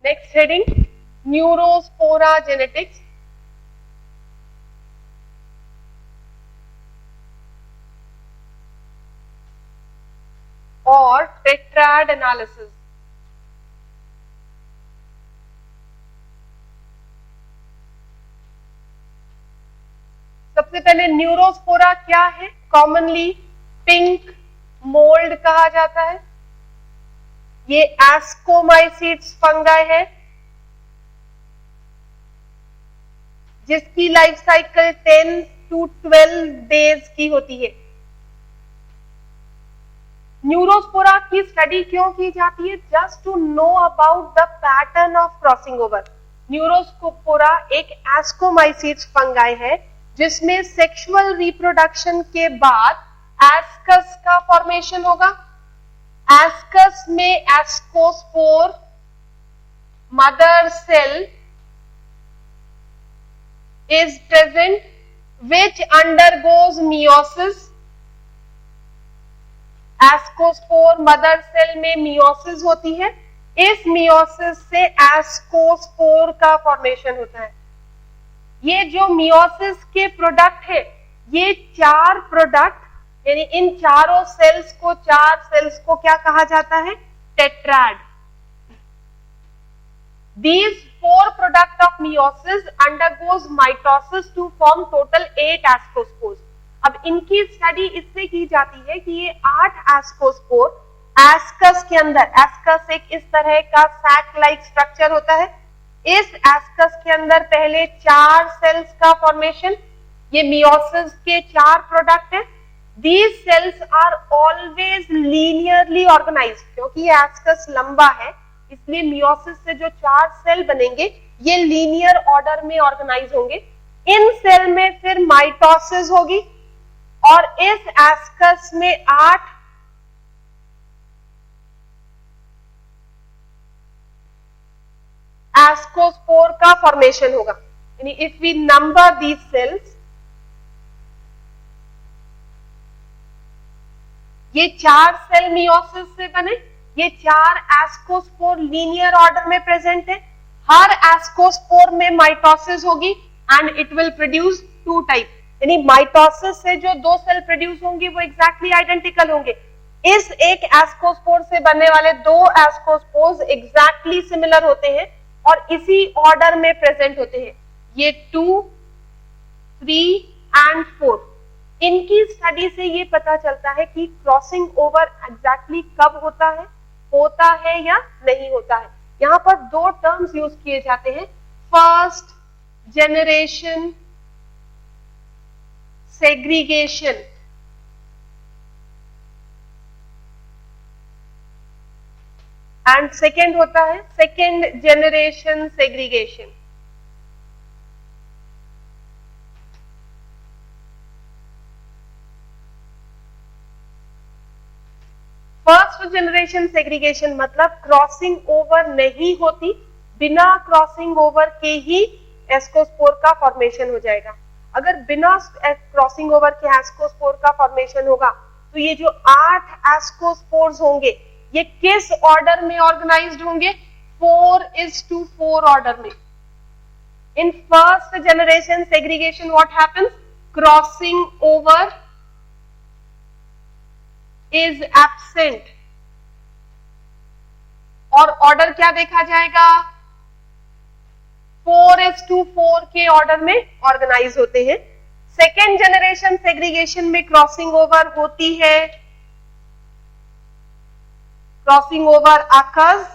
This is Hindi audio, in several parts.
Next heading Neurospora genetics. और टेट्राड एनालिसिस। सबसे पहले न्यूरोस्पोरा क्या है? कॉमनली पिंक मोल्ड कहा जाता है। ये एस्कोमाइसीट्स फंगाई है जिसकी लाइफ साइकिल 10 to 12 डेज की होती है। न्यूरोस्पोरा की स्टडी क्यों की जाती है? Just to know about the pattern of crossing over. Neurospora एक एस्कोमाइसीट्स फंगाई है जिसमें सेक्सुअल रिप्रोडक्शन के बाद एस्कस का फॉर्मेशन होगा। एस्कस में ascospore mother cell is present which undergoes meiosis। Ascospore mother cell में मियोसिस होती है। इस मियोसिस से एस्कोस्पोर का फॉर्मेशन होता है। ये जो मियोसिस के प्रोडक्ट है, ये 4 प्रोडक्ट यानी इन चारों सेल्स को, 4 सेल्स को क्या कहा जाता है? Tetrad. These 4 product of meiosis undergoes mitosis to form total 8 ascospores। अब इनकी स्टडी इससे की जाती है कि ये 8 एस्कोस्पोर एस्कस के अंदर, एस्कस एक इस तरह का सैक लाइक स्ट्रक्चर होता है। इस एस्कस के अंदर पहले 4 सेल्स का फॉर्मेशन, ये मियोसिस के 4 प्रोडक्ट है। These cells are always linearly organized। क्योंकि ये एस्कस लंबा है इसलिए मियोसिस से जो 4 सेल बनेंगे ये लीनियर ऑर्डर में ऑर्गेनाइज होंगे। इन सेल में फिर माइटोसिस होगी और इस एस्कस में 8 एस्कोस्पोर का फॉर्मेशन होगा। यानी if we number these cells, ये 4 सेल मियोसिस से बने, ये 4 एस्कोस्पोर लीनियर ऑर्डर में प्रेजेंट है। हर एस्कोस्पोर में माइटोसिस होगी and it will produce 2 type. यानी माइटोसिस से जो 2 सेल प्रोड्यूस होंगे वो एग्जैक्टली आइडेंटिकल होंगे। इस एक एस्कोस्पोर से बनने वाले 2 एस्कोस्पोर्स एग्जैक्टली सिमिलर होते हैं और इसी ऑर्डर में प्रेजेंट होते हैं। ये 2, 3 एंड 4। इनकी स्टडी से ये पता चलता है कि क्रॉसिंग ओवर एग्जैक्टली कब होता है या नहीं होता है। यहां पर 2 टर्म्स यूज किए जाते हैं, first generation segregation and second होता है second generation segregation. First generation segregation मतलब क्रॉसिंग ओवर नहीं होती, बिना क्रॉसिंग ओवर के ही एस्कोस्पोर का फॉर्मेशन हो जाएगा। अगर बिना क्रॉसिंग ओवर के एस्कोस्पोर का फॉर्मेशन होगा तो ये जो 8 एस्कोस्पोर्स होंगे ये किस ऑर्डर में ऑर्गेनाइज्ड होंगे? 4:4 ऑर्डर में। In first generation segregation what happens? Crossing over is absent और ऑर्डर क्या देखा जाएगा? 4:4 के ऑर्डर में ऑर्गेनाइज होते हैं। सेकेंड जनरेशन सेग्रीगेशन में क्रॉसिंग ओवर होती है, crossing over occurs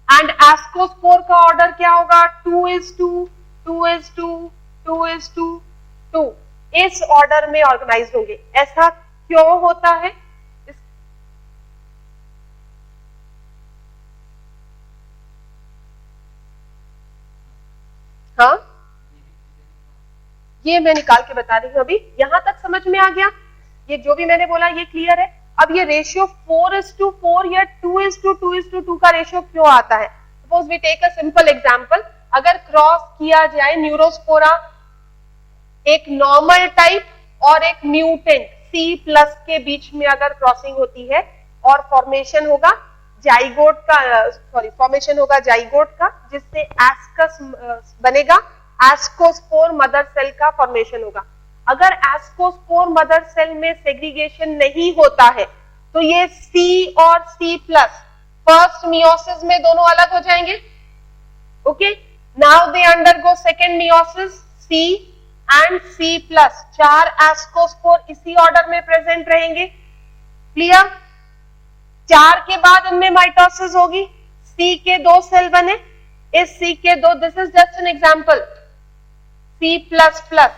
and ascospore का ऑर्डर क्या होगा? 2:2, 2:2, 2:2। इस ऑर्डर में ऑर्गेनाइज होंगे। ऐसा क्यों होता है? हाँ, ये मैं निकाल के बता रही हूं अभी। यहां तक समझ में आ गया? ये जो भी मैंने बोला ये क्लियर है? अब ये रेशियो 4:4 या 2:2 का रेशियो क्यों आता है? Suppose we take a simple example. अगर क्रॉस किया जाए न्यूरोस्पोरा एक नॉर्मल टाइप और एक म्यूटेंट C+ के बीच में अगर क्रॉसिंग होती है और फॉर्मेशन होगा जाइगोट का फॉर्मेशन होगा जाइगोट का, जिससे एस्कस बनेगा, एस्कोस्पोर मदर सेल का फॉर्मेशन होगा। अगर एस्कोस्पोर मदर सेल में सेग्रीगेशन नहीं होता है तो ये C और C प्लस फर्स्ट मियोसिस में दोनों अलग हो जाएंगे। Okay, now they undergo second meiosis, C and C plus, 4 ascospore इसी ऑर्डर में प्रेजेंट रहेंगे। क्लियर? 4 के बाद इनमें माइटोसिस होगी, C के 2 सेल बने, इस C के 2, this is just an example, C plus plus,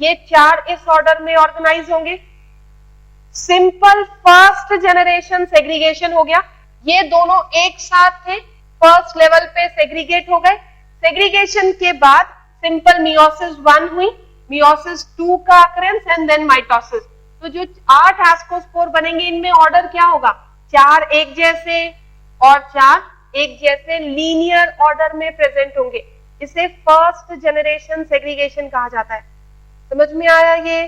ये 4 इस ऑर्डर में ऑर्गेनाइज होंगे। सिंपल फर्स्ट जनरेशन सेग्रीगेशन हो गया, ये दोनों एक साथ थे, फर्स्ट लेवल पे सेग्रीगेट हो गए। सेग्रीगेशन के बाद सिंपल मियोसिस 1 हुई, मियोसिस 2 का अकरेंस एंड देन माइटोसिस। तो जो 8 एस्कोस्पोर बनेंगे इनमें ऑर्डर क्या होगा, 4 एक जैसे और 4 एक जैसे लीनियर ऑर्डर में प्रेजेंट होंगे। इसे फर्स्ट जनरेशन सेग्रीगेशन कहा जाता है। समझ में आया ये?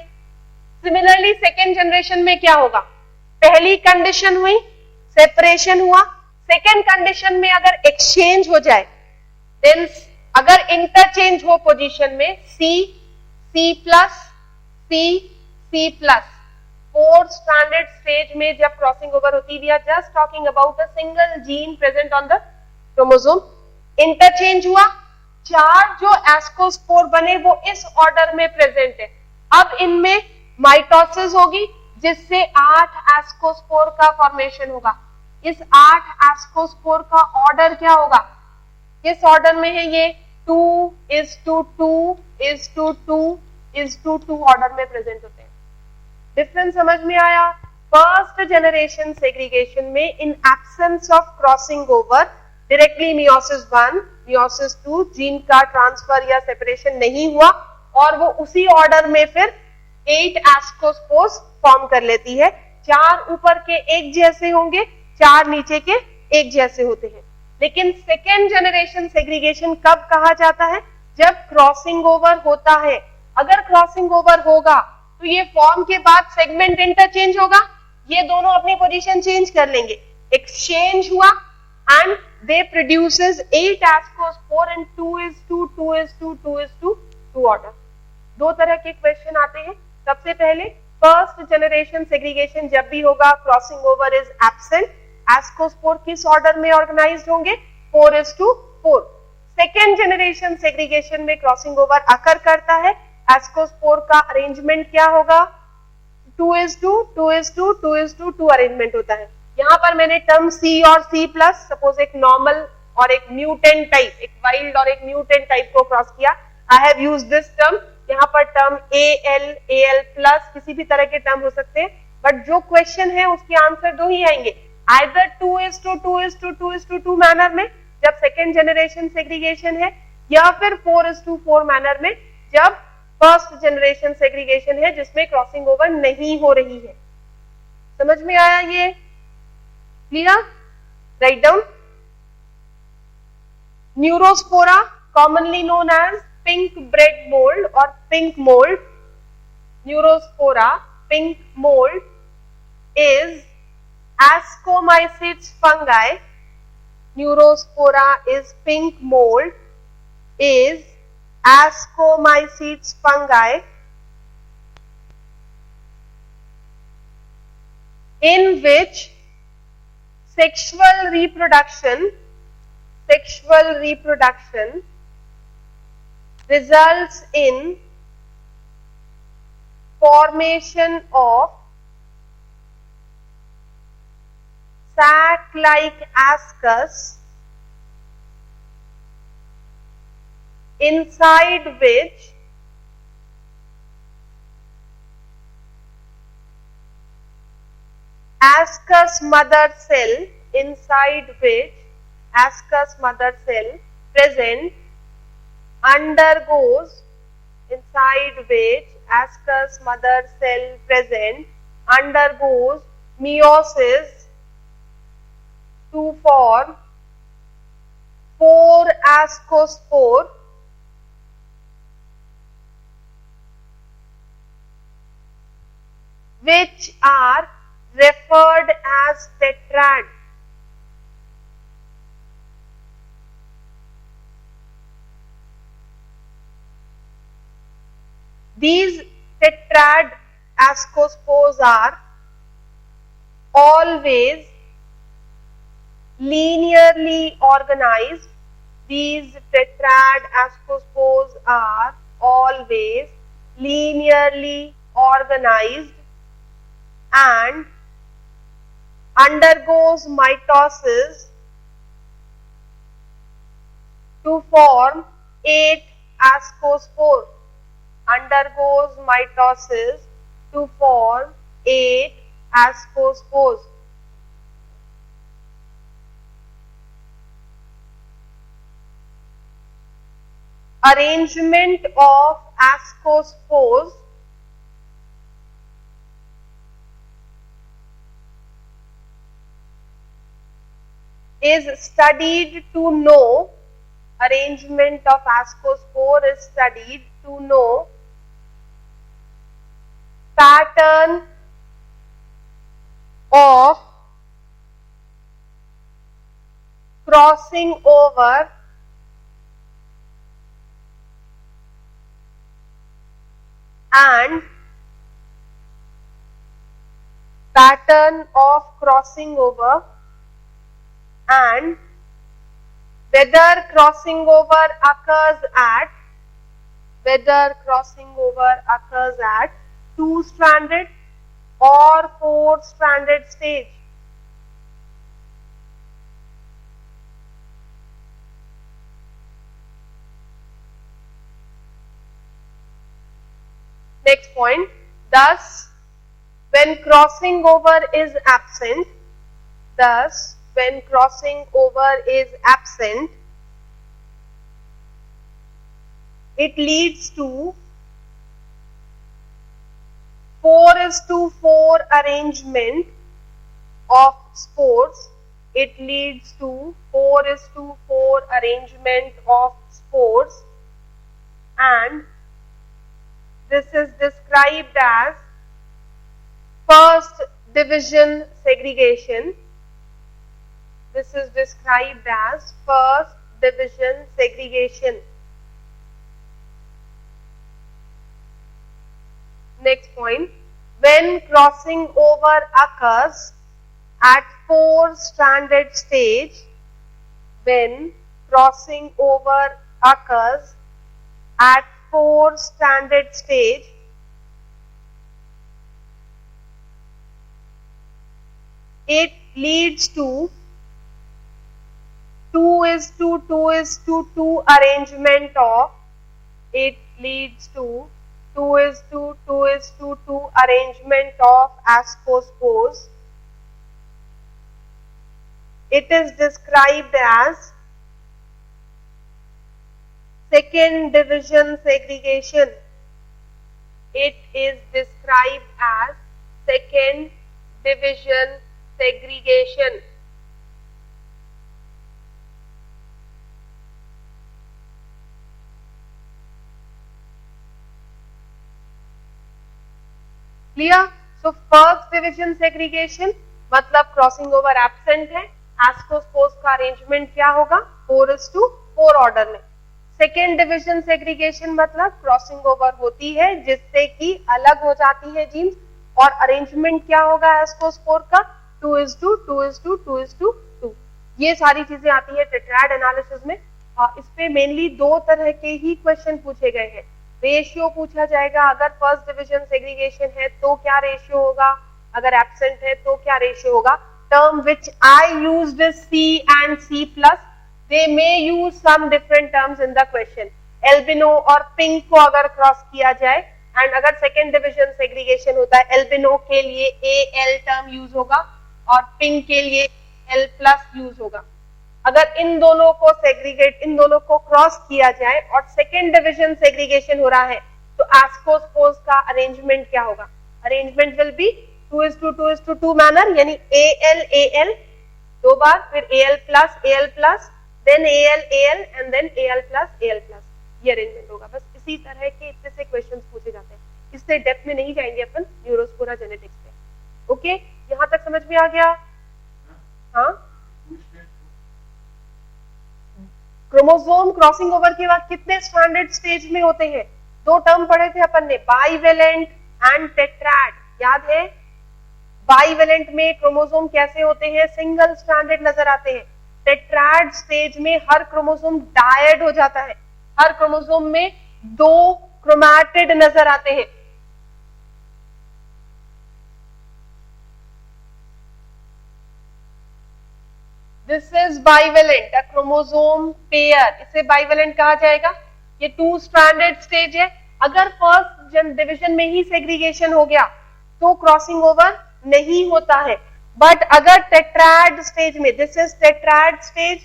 सिमिलरली सेकेंड जनरेशन में क्या होगा, पहली कंडीशन हुई सेपरेशन हुआ, सेकेंड कंडीशन में अगर एक्सचेंज हो जाए, देन अगर इंटरचेंज हो पोजीशन में C plus C plus, 4 standard stage में जब क्रॉसिंग ओवर होती है, we are just talking about a single gene present on the chromosome, interchange हुआ, 4 जो एस्कोस्पोर बने वो इस ऑर्डर में प्रेजेंट है। अब इनमें माइटोसिस होगी जिससे 8 एस्कोस्पोर का फॉर्मेशन होगा। इस 8 एस्कोस्पोर का ऑर्डर क्या होगा, किस ऑर्डर में है ये, 2:2:2:2:2 ऑर्डर में प्रेजेंट होते हैं। डिफरेंस समझ में आया? फर्स्ट जनरेशन सेग्रीगेशन में in absence of crossing over directly meiosis 1 meiosis 2 gene का ट्रांसफर या सेपरेशन नहीं हुआ और वो उसी ऑर्डर में फिर 8 एस्कोस्पोर्स फॉर्म कर लेती है। 4 ऊपर के एक जैसे होंगे, 4 नीचे के एक जैसे होते हैं। लेकिन सेकेंड जनरेशन सेग्रीगेशन कब कहा जाता है, जब क्रॉसिंग ओवर होता है। अगर क्रॉसिंग ओवर होगा तो ये फॉर्म के बाद सेगमेंट इंटरचेंज होगा, ये दोनों अपनी पोजीशन चेंज कर लेंगे, एक्सचेंज हुआ and they produces 8 ascospore and 2:2:2:2 order. 2 तरह के क्वेश्चन आते हैं। सबसे पहले फर्स्ट जनरेशन सेग्रीगेशन जब भी होगा, crossing over is absent, ascospore किस ऑर्डर में ऑर्गेनाइज्ड होंगे, 4:4। सेकेंड जनरेशन सेग्रीगेशन में क्रॉसिंग ओवर अकर करता है, एस्कोस्पोर का अरेंजमेंट क्या होगा, 2:2:2:2 अरेंजमेंट होता है। यहाँ पर मैंने टर्म C और C प्लस, सपोज एक नॉर्मल और एक म्यूटेंट टाइप, एक वाइल्ड और एक म्यूटेंट टाइप को क्रॉस किया, I have used this term. यहाँ पर टर्म AL प्लस किसी भी तरह के टर्म हो सकते हैं, बट जो क्वेश्चन है उसके आंसर 2 ही आएंगे, आइदर 2:2:2:2 मैनर में जब सेकेंड जनरेशन सेग्रीगेशन है, या फिर 4:4 मैनर में जब फर्स्ट जनरेशन सेग्रीगेशन है जिसमें क्रॉसिंग ओवर नहीं हो रही है। समझ में आया ये? Clear? Right down. Neurospora commonly known as pink bread mould और pink mould, Neurospora pink mould is Ascomycetes fungi. Neurospora is pink mold, is Ascomycetes fungi, in which sexual reproduction results in formation of sac-like ascus, inside which ascus mother cell present undergoes meiosis to form 4 ascospore which are referred as tetrad. These tetrad ascospores are always linearly organized. These tetrad ascospores are always linearly organized and undergoes mitosis to form 8 ascospores. Undergoes mitosis to form 8 ascospores. Arrangement of ascospores is studied to know. Arrangement of ascospore is studied to know pattern of crossing over and pattern of crossing over and whether crossing over occurs at 2-stranded or 4-stranded stage. Next point, thus when crossing over is absent, it leads to 4:4 arrangement of spores. It leads to 4:4 arrangement of spores, and this is described as first division segregation. This is described as first division segregation. Next point, when crossing over occurs at 4-stranded stage, when crossing over occurs at 4-stranded stage, it leads to 2:2 arrangement of, it leads to 2:2 arrangement of ascospores. It is described as second division segregation. It is described as second division segregation. Clear? So first division segregation मतलब क्रॉसिंग ओवर एब्सेंट है, एस्कोस्पोर्स का अरेंजमेंट क्या होगा 4:4 ऑर्डर में. सेकेंड डिविजन सेग्रीगेशन मतलब क्रॉसिंग ओवर होती है जिससे कि अलग हो जाती है जीन्स, और अरेंजमेंट क्या होगा एस्कोस्पोर का 2:2. ये सारी चीजें आती है टेट्राड एनालिसिस में. इस पे मेनली दो तरह के ही क्वेश्चन पूछे गए हैं. रेशियो पूछा जाएगा, अगर फर्स्ट डिविजन सेग्रीगेशन है तो क्या रेशियो होगा, अगर एब्सेंट है तो क्या रेशियो होगा. Term which I used C and C+, they may use some different terms in the question. Albino और पिंक को अगर क्रॉस किया जाए, एंड अगर सेकेंड डिविजन सेग्रीगेशन होता है एल्बिनो के लिए AL टर्म यूज होगा और पिंक के लिए L+ यूज होगा. अगर इन दोनों को सेग्रीगेट, इन दोनों को क्रॉस किया जाए और सेकेंड डिविजन सेग्रीगेशन हो रहा है तो एस्कोस्पोर्स का अरेंजमेंट क्या होगा, अरेंजमेंट विल बी 2:2 मैनर, यानी AL दो बार, फिर AL+, then AL and then AL+. ये अरेंजमेंट होगा. बस इसी तरह के इतने से क्वेश्चंस पूछे जाते हैं. इससे डेप्थ में नहीं जाएंगे अपन न्यूरोस्पोरा जेनेटिक्स पे. ओके, यहां तक समझ में आ गया? हाँ, क्रोमोसोम क्रॉसिंग ओवर के बाद कितने स्टैंडर्ड स्टेज में होते हैं? दो टर्म पढ़े थे अपन ने, बाइवेलेंट एंड टेट्राड, याद है? बाइवेलेंट में क्रोमोसोम कैसे होते हैं? सिंगल स्ट्रैंडेड नजर आते हैं। टेट्राड स्टेज में हर क्रोमोसोम डायड हो जाता है, हर क्रोमोसोम में दो क्रोमैटिड नजर आते हैं। This is bivalent, a chromosome pair, इसे बाइवेलेंट कहा जाएगा। ये टू स्ट्रैंडेड स्टेज है। अगर फर्स्ट डिविजन में ही सेग्रीगेशन हो गया तो क्रॉसिंग ओवर नहीं होता है, बट अगर टेट्राड स्टेज में, this is tetrad stage,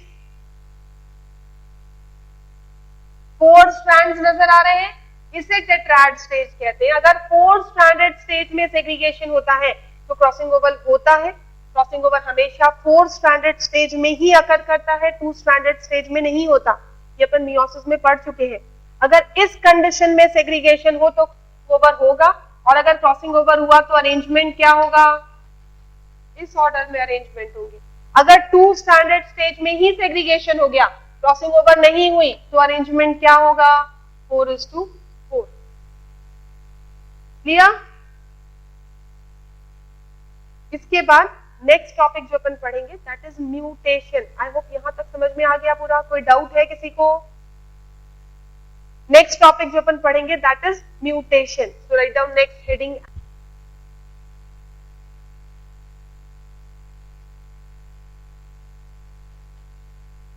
4 strands नजर आ रहे हैं, इसे टेट्राड स्टेज कहते हैं। अगर 4 स्ट्रैंडेड स्टेज में सेग्रीगेशन होता है तो क्रॉसिंग ओवर होता है। क्रॉसिंग ओवर हमेशा 4 स्ट्रैंडेड स्टेज में ही अकर करता है, 2 स्ट्रैंडेड स्टेज में नहीं होता। ये अपन मियोसिस में पढ़ चुके हैं। अगर इस कंडीशन में सेग्रीगेशन हो तो ओवर होगा, और अगर क्रॉसिंग ओवर हुआ तो अरेंजमेंट क्या होगा? इस ऑर्डर में अरेंजमेंट होगी। अगर 2 स्टैंडर्ड स्टेज में ही सेग्रीगेशन हो गया, क्रॉसिंग ओवर नहीं हुई, तो अरेंजमेंट क्या होगा? 4:4। क्लियर? इसके बाद नेक्स्ट टॉपिक जो अपन पढ़ेंगे that is mutation. I hope यहां तक समझ में आ गया पूरा। कोई डाउट है किसी को? नेक्स्ट टॉपिक जो अपन पढ़ेंगे that is mutation. So right down next heading.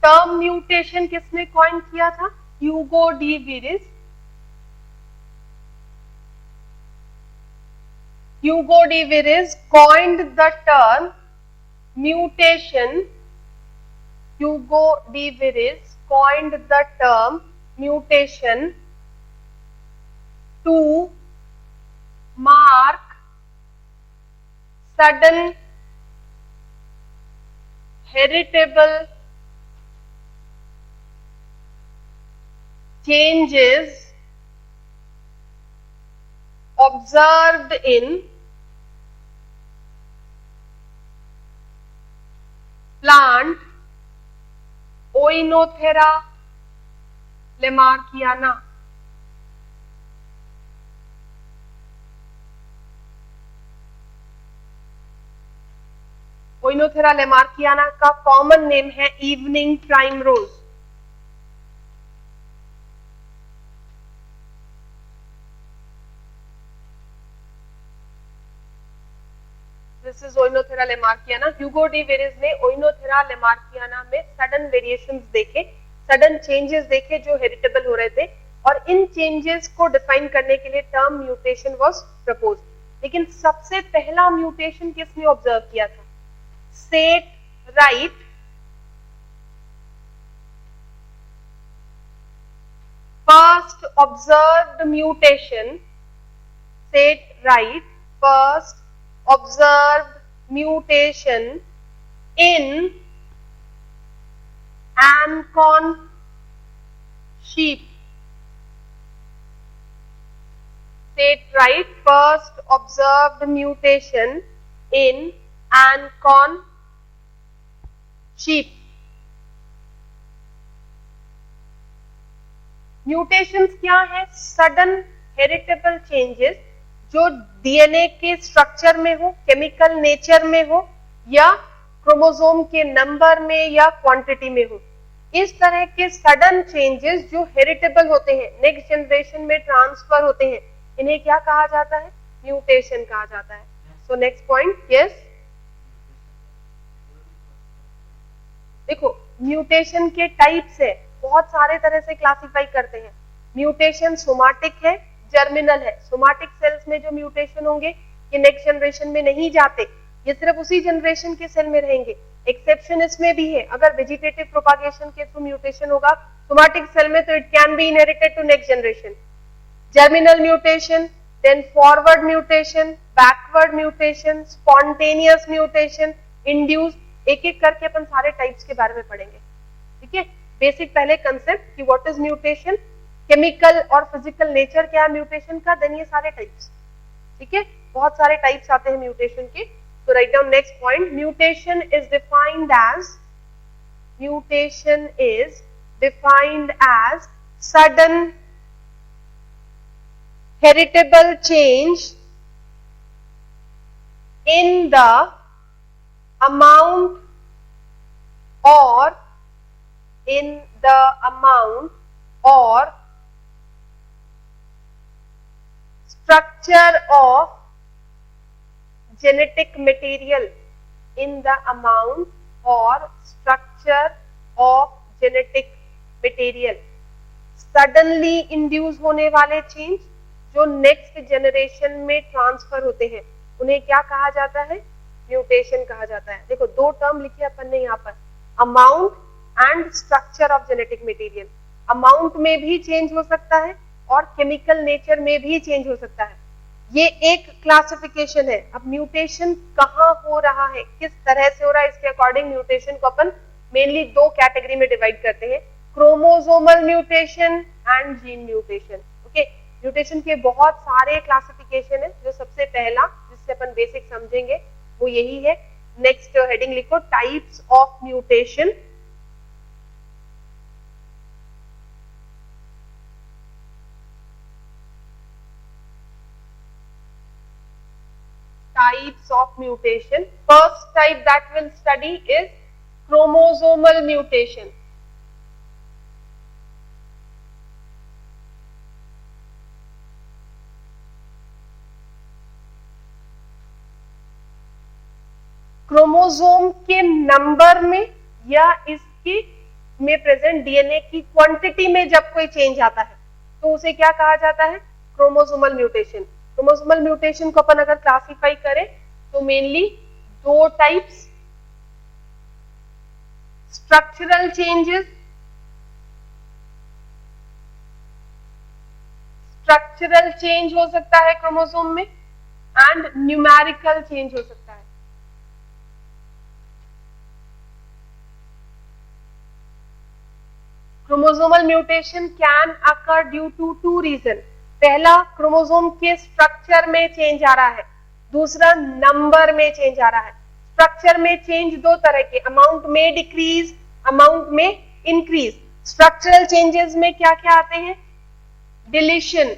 Term mutation किसने कॉइन किया था? Hugo de Vries. Hugo de Viris coined the term mutation. Hugo de Viris coined the term mutation to mark sudden heritable changes observed in plant Oinothera lamarckiana। Oinothera lamarckiana का कॉमन नेम है evening primrose. This is Oenothera lamarckiana. Hugo de Vries ने ओइनोथेरा लेमार्कियाना में सडन वेरिएशंस देखे, सडन चेंजेस देखे जो हेरिटेबल हो रहे थे, और इन चेंजेस को डिफाइन करने के लिए टर्म म्यूटेशन वाज प्रपोज्ड। लेकिन सबसे पहला म्यूटेशन किसने ऑब्जर्व किया था? Set right first observed mutation, set right first observed mutation in Ancon sheep. State right, first observed mutation in Ancon sheep. Mutations क्या है? Sudden heritable changes जो डीएनए के स्ट्रक्चर में हो, केमिकल नेचर में हो, या क्रोमोसोम के नंबर में या क्वांटिटी में हो। इस तरह के सडन चेंजेस जो हेरिटेबल होते हैं, नेक्स्ट जनरेशन में ट्रांसफर होते हैं, इन्हें क्या कहा जाता है? म्यूटेशन कहा जाता है। So next point, yes. देखो म्यूटेशन के टाइप्स है, बहुत सारे तरह से क्लासिफाई करते हैं। म्यूटेशन सोमाटिक है, जर्मिनल है। सोमाटिक सेल्स में जो म्यूटेशन होंगे ये नेक्स्ट जनरेशन में नहीं जाते, ये सिर्फ उसी जनरेशन के सेल में रहेंगे। एक्सेप्शन इसमें भी है, अगर वेजिटेटिव प्रोपागेशन के थ्रू म्यूटेशन होगा सोमाटिक सेल में तो it can be inherited to next generation. Germinal mutation, then forward mutation, backward mutation, spontaneous mutation, induce, एक एक करके अपन सारे टाइप्स के बारे में पढ़ेंगे। ठीक है, बेसिक पहले कंसेप्ट कि व्हाट इज म्यूटेशन, केमिकल और फिजिकल नेचर क्या है म्यूटेशन का, देन ये सारे टाइप्स। ठीक है, बहुत सारे टाइप्स आते हैं म्यूटेशन के। तो write down next point, mutation is defined as sudden heritable change in the amount or in the amount or structure of genetic material in the amount or structure of genetic material. Suddenly induce होने वाले चेंज जो नेक्स्ट जनरेशन में ट्रांसफर होते हैं उन्हें क्या कहा जाता है? म्यूटेशन कहा जाता है। देखो दो टर्म लिखे अपन ने यहाँ पर, amount and structure of genetic material. Amount में भी चेंज हो सकता है और केमिकल नेचर में भी चेंज हो सकता है। ये एक क्लासिफिकेशन है। अब म्यूटेशन कहाँ हो रहा है, किस तरह से हो रहा है, इसके अकॉर्डिंग म्यूटेशन को अपन मेनली दो कैटेगरी में डिवाइड करते हैं, chromosomal mutation and gene mutation. Okay, mutation के बहुत सारे क्लासिफिकेशन है। जो सबसे पहला जिससे अपन बेसिक समझेंगे वो यही है। नेक्स्ट हेडिंग लिखो, types of mutation. Types of mutation. First type that we'll study is chromosomal mutation. Chromosome के नंबर में या इसकी में प्रेजेंट डीएनए की क्वांटिटी में जब कोई चेंज आता है तो उसे क्या कहा जाता है? Chromosomal mutation. क्रोमोसोमल म्यूटेशन को अपन अगर क्लासिफाई करें तो मेनली दो types, structural changes, structural change हो सकता है क्रोमोसोम में एंड न्यूमेरिकल चेंज हो सकता है। Chromosomal mutation can occur due to two reason. पहला, क्रोमोसोम के स्ट्रक्चर में चेंज आ रहा है, दूसरा नंबर में चेंज आ रहा है। स्ट्रक्चर में चेंज दो तरह के, अमाउंट में डिक्रीज, अमाउंट में इंक्रीज। स्ट्रक्चरल चेंजेस में क्या क्या आते हैं? Deletion,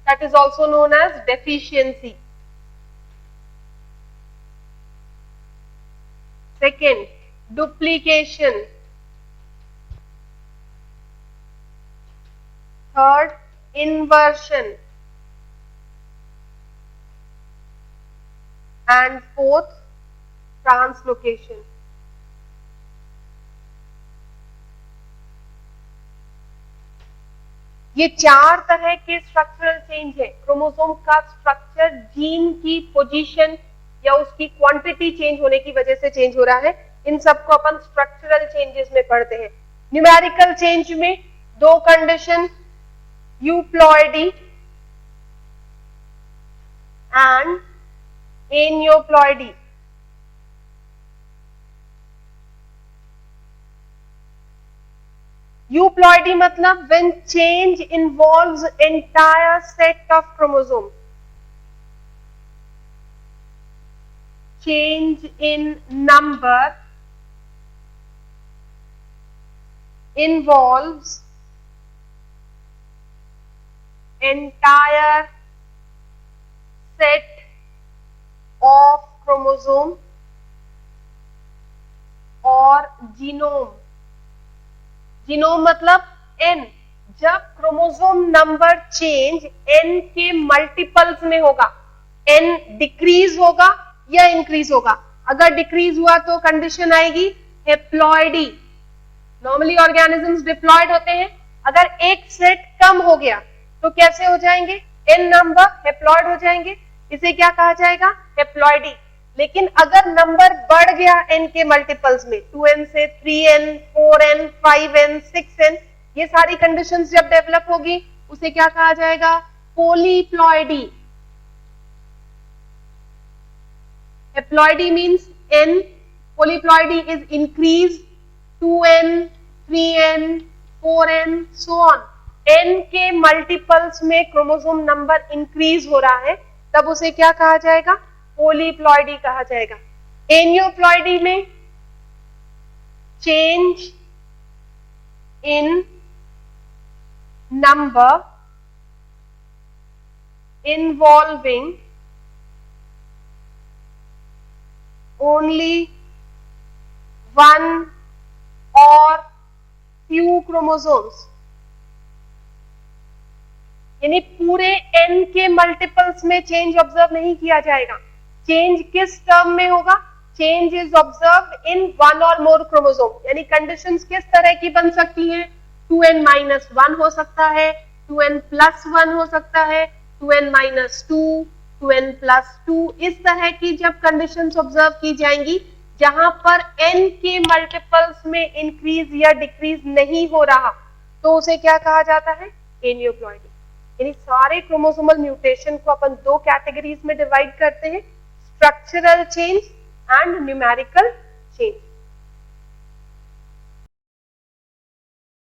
that is also known as deficiency. Second, duplication. Third, inversion, and fourth, translocation. ये चार तरह के स्ट्रक्चरल चेंज है। क्रोमोसोम का स्ट्रक्चर जीन की पोजीशन या उसकी क्वांटिटी चेंज होने की वजह से चेंज हो रहा है। इन सबको अपन स्ट्रक्चरल चेंजेस में पढ़ते हैं। न्यूमेरिकल चेंज में दो कंडीशन, यूप्लॉइडी एंड एनियोप्लॉइडी। यूप्लॉइडी मतलब when change involves entire set of chromosomes. Change in number involves entire set of chromosome और जीनोम। जीनोम मतलब एन। जब क्रोमोसोम नंबर चेंज एन के मल्टीपल्स में होगा, एन डिक्रीज होगा या इंक्रीज होगा। अगर डिक्रीज हुआ तो कंडीशन आएगी हेप्लॉइडी। नॉर्मली ऑर्गेनिजम्स डिप्लॉयड होते हैं। अगर एक सेट कम हो गया तो कैसे हो जाएंगे? एन नंबर हेप्लॉयड हो जाएंगे। इसे क्या कहा जाएगा? हेप्लॉइडी। लेकिन अगर नंबर बढ़ गया एन के मल्टीपल्स में, 2n से 3n, 4n, 5n, 6n, ये सारी कंडीशंस जब डेवलप होगी उसे क्या कहा जाएगा? Polyploidy. Haploidy means n, polyploidy is increase 2n, 3n, 4n, so on. n के मल्टीपल्स में क्रोमोसोम नंबर इंक्रीज हो रहा है, तब उसे क्या कहा जाएगा? पोलीप्लॉइडी कहा जाएगा। एनियोप्लॉइडी में change in number involving only one or few chromosomes, यानी पूरे n के मल्टीपल्स में चेंज ऑब्जर्व नहीं किया जाएगा। चेंज किस टर्म में होगा? Change is observed in one और मोर क्रोमोसोम, यानी कंडीशंस किस तरह की बन सकती हैं? 2n-1 हो सकता है, 2n+1 हो सकता है, 2n-2, 2n+2, इस तरह की जब कंडीशंस ऑब्जर्व की जाएंगी जहां पर n के मल्टीपल्स में इंक्रीज या डिक्रीज नहीं हो रहा, तो उसे क्या कहा जाता है? एनियोप्लॉइडी। यानी सारे क्रोमोसोमल म्यूटेशन को अपन दो कैटेगरीज में डिवाइड करते हैं, structural change and numerical change.